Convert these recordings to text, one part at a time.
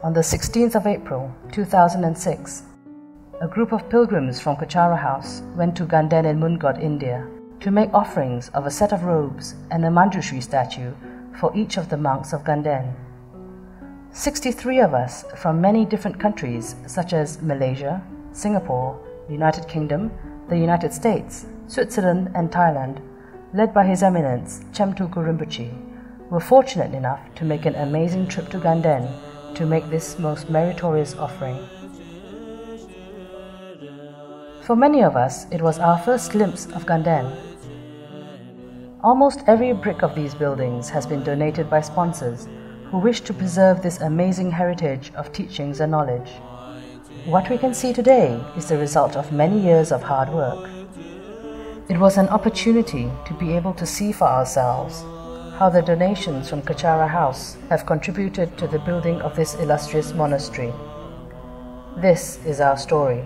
On the 16th of April, 2006, a group of pilgrims from Kachara House went to Ganden in Mungod, India, to make offerings of a set of robes and a Manjushri statue for each of the monks of Ganden. 63 of us from many different countries such as Malaysia, Singapore, the United Kingdom, the United States, Switzerland and Thailand, led by His Eminence Tsem Tulku Rinpoche, were fortunate enough to make an amazing trip to Ganden to make this most meritorious offering. For many of us, it was our first glimpse of Ganden. Almost every brick of these buildings has been donated by sponsors who wish to preserve this amazing heritage of teachings and knowledge. What we can see today is the result of many years of hard work. It was an opportunity to be able to see for ourselves how the donations from Kachara House have contributed to the building of this illustrious monastery. This is our story.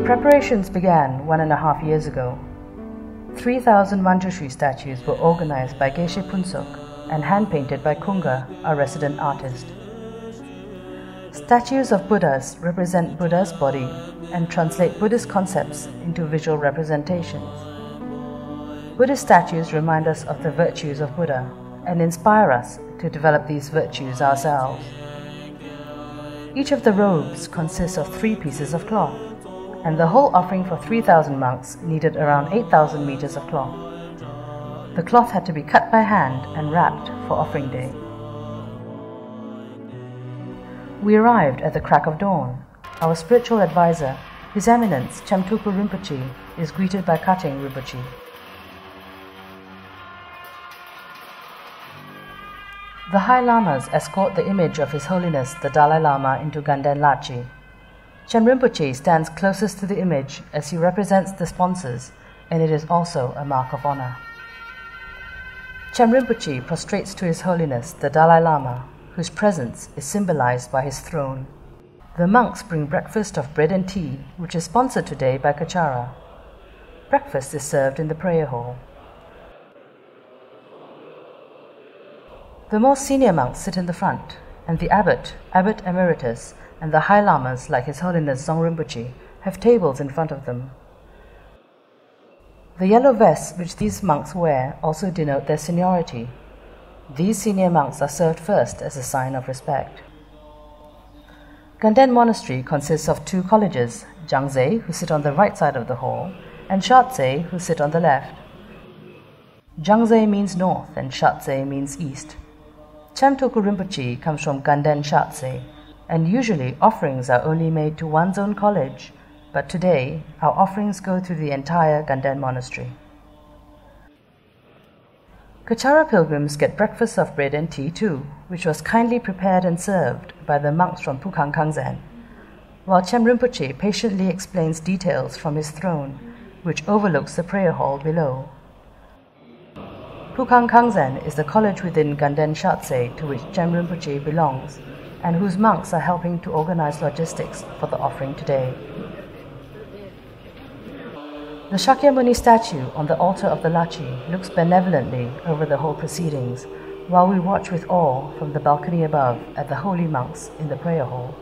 Preparations began 1.5 years ago. 3,000 Manjushri statues were organized by Geshe Punsok and hand-painted by Kunga, our resident artist. Statues of Buddhas represent Buddha's body and translate Buddhist concepts into visual representations. Buddhist statues remind us of the virtues of Buddha and inspire us to develop these virtues ourselves. Each of the robes consists of 3 pieces of cloth, and the whole offering for 3,000 monks needed around 8,000 meters of cloth. The cloth had to be cut by hand and wrapped for offering day. We arrived at the crack of dawn. Our spiritual advisor, His Eminence Tsem Tulku Rinpoche, is greeted by Kating Rinpoche. The High Lamas escort the image of His Holiness the Dalai Lama into Ganden Lachi. Tsem Rinpoche stands closest to the image as he represents the sponsors, and it is also a mark of honor. Tsem Rinpoche prostrates to His Holiness the Dalai Lama, whose presence is symbolized by his throne. The monks bring breakfast of bread and tea, which is sponsored today by Kachara. Breakfast is served in the prayer hall. The most senior monks sit in the front, and the abbot emeritus, and the High Lamas, like His Holiness Dzong Rinpoche, have tables in front of them. The yellow vests which these monks wear also denote their seniority. These senior monks are served first as a sign of respect. Gaden Monastery consists of 2 colleges, Jangze, who sit on the right side of the hall, and Shatse, who sit on the left. Jangze means north and Shatse means east. Tsem Tulku Rinpoche comes from Ganden Shatse, and usually offerings are only made to one's own college, but today our offerings go through the entire Ganden Monastery. Kachara pilgrims get breakfast of bread and tea too, which was kindly prepared and served by the monks from Phukang Kangzen, while Tsem Rinpoche patiently explains details from his throne, which overlooks the prayer hall below. Phukang Kangzen is the college within Ganden Shatse to which Tsem Rinpoche belongs, and whose monks are helping to organize logistics for the offering today. The Shakyamuni statue on the altar of the Lachi looks benevolently over the whole proceedings, while we watch with awe from the balcony above at the holy monks in the prayer hall.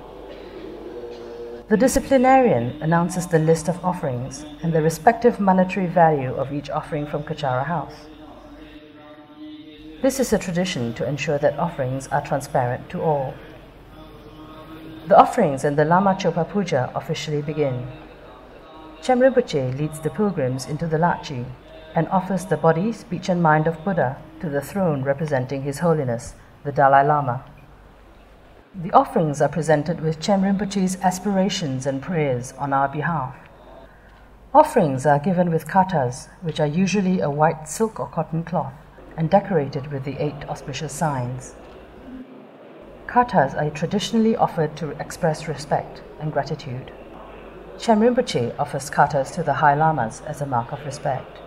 The disciplinarian announces the list of offerings and the respective monetary value of each offering from Kachara House. This is a tradition to ensure that offerings are transparent to all. The offerings and the Lama Chopa Puja officially begin. Tsem Rinpoche leads the pilgrims into the Lachi and offers the body, speech and mind of Buddha to the throne representing His Holiness, the Dalai Lama. The offerings are presented with Tsem Rinpoche's aspirations and prayers on our behalf. Offerings are given with katas, which are usually a white silk or cotton cloth, and decorated with the 8 auspicious signs. Katas are traditionally offered to express respect and gratitude. Tsem Rinpoche offers katas to the High Lamas as a mark of respect.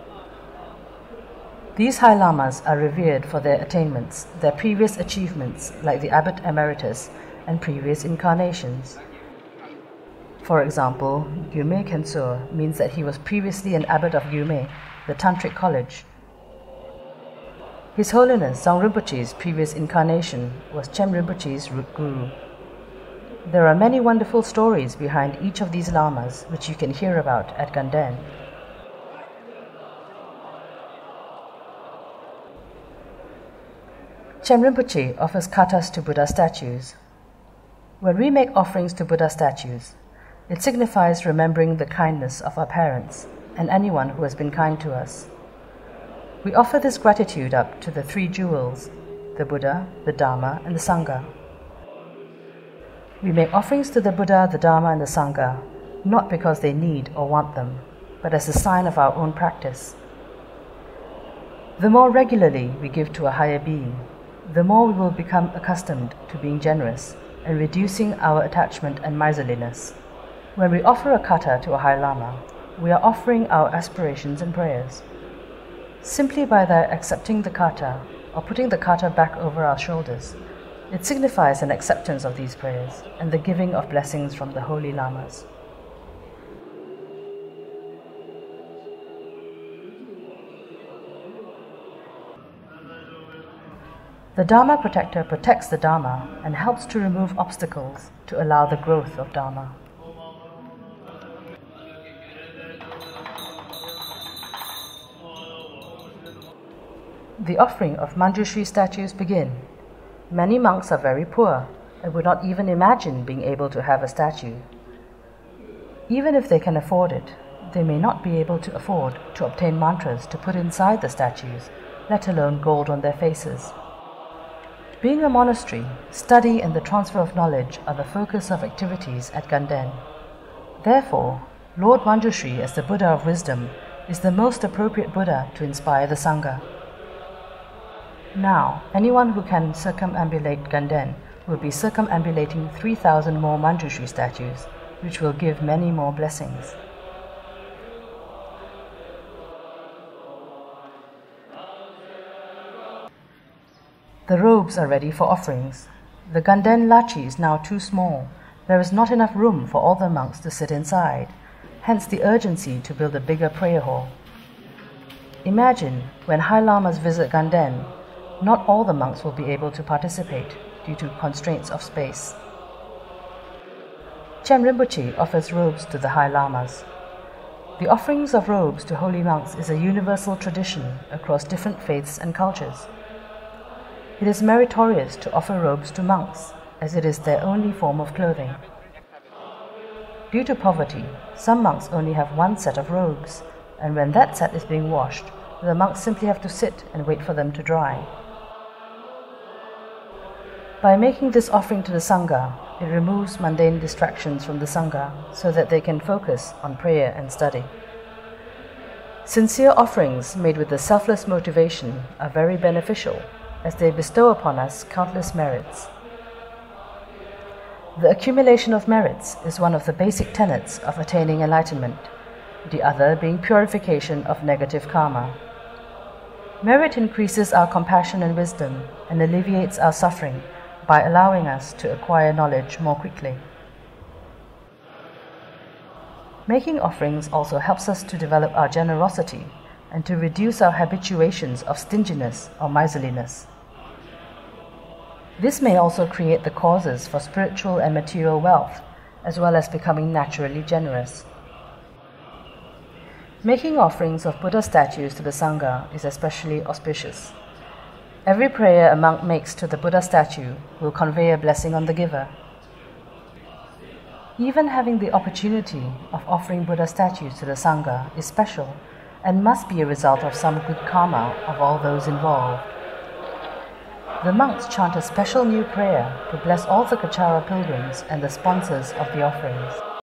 These High Lamas are revered for their attainments, their previous achievements like the Abbot Emeritus and previous incarnations. For example, Gyume Kensur means that he was previously an abbot of Gyume the Tantric College. His Holiness Tsem Rinpoche's previous incarnation was Tsem Rinpoche's root guru. There are many wonderful stories behind each of these lamas which you can hear about at Ganden. Tsem Rinpoche offers katas to Buddha statues. When we make offerings to Buddha statues, it signifies remembering the kindness of our parents and anyone who has been kind to us. We offer this gratitude up to the three jewels, the Buddha, the Dharma, and the Sangha. We make offerings to the Buddha, the Dharma, and the Sangha, not because they need or want them, but as a sign of our own practice. The more regularly we give to a higher being, the more we will become accustomed to being generous and reducing our attachment and miserliness. When we offer a kata to a high lama, we are offering our aspirations and prayers. Simply by their accepting the kata or putting the kata back over our shoulders, it signifies an acceptance of these prayers and the giving of blessings from the holy lamas. The Dharma protector protects the Dharma and helps to remove obstacles to allow the growth of Dharma. The offering of Manjushri statues begin. Many monks are very poor and would not even imagine being able to have a statue. Even if they can afford it, they may not be able to afford to obtain mantras to put inside the statues, let alone gold on their faces. Being a monastery, study and the transfer of knowledge are the focus of activities at Ganden. Therefore, Lord Manjushri as the Buddha of wisdom is the most appropriate Buddha to inspire the Sangha. Now, anyone who can circumambulate Ganden will be circumambulating 3,000 more Manjushri statues, which will give many more blessings. The robes are ready for offerings. The Ganden lachi is now too small. There is not enough room for all the monks to sit inside, hence the urgency to build a bigger prayer hall. Imagine, when High Lamas visit Ganden, not all the monks will be able to participate due to constraints of space. Tsem Rinpoche offers robes to the High Lamas. The offerings of robes to holy monks is a universal tradition across different faiths and cultures. It is meritorious to offer robes to monks, as it is their only form of clothing. Due to poverty, some monks only have one set of robes, and when that set is being washed, the monks simply have to sit and wait for them to dry. By making this offering to the Sangha, it removes mundane distractions from the Sangha so that they can focus on prayer and study. Sincere offerings made with the selfless motivation are very beneficial, as they bestow upon us countless merits. The accumulation of merits is one of the basic tenets of attaining enlightenment, the other being purification of negative karma. Merit increases our compassion and wisdom and alleviates our suffering by allowing us to acquire knowledge more quickly. Making offerings also helps us to develop our generosity and to reduce our habituations of stinginess or miserliness. This may also create the causes for spiritual and material wealth, as well as becoming naturally generous. Making offerings of Buddha statues to the Sangha is especially auspicious. Every prayer a monk makes to the Buddha statue will convey a blessing on the giver. Even having the opportunity of offering Buddha statues to the Sangha is special and must be a result of some good karma of all those involved. The monks chant a special new prayer to bless all the Kachara pilgrims and the sponsors of the offerings.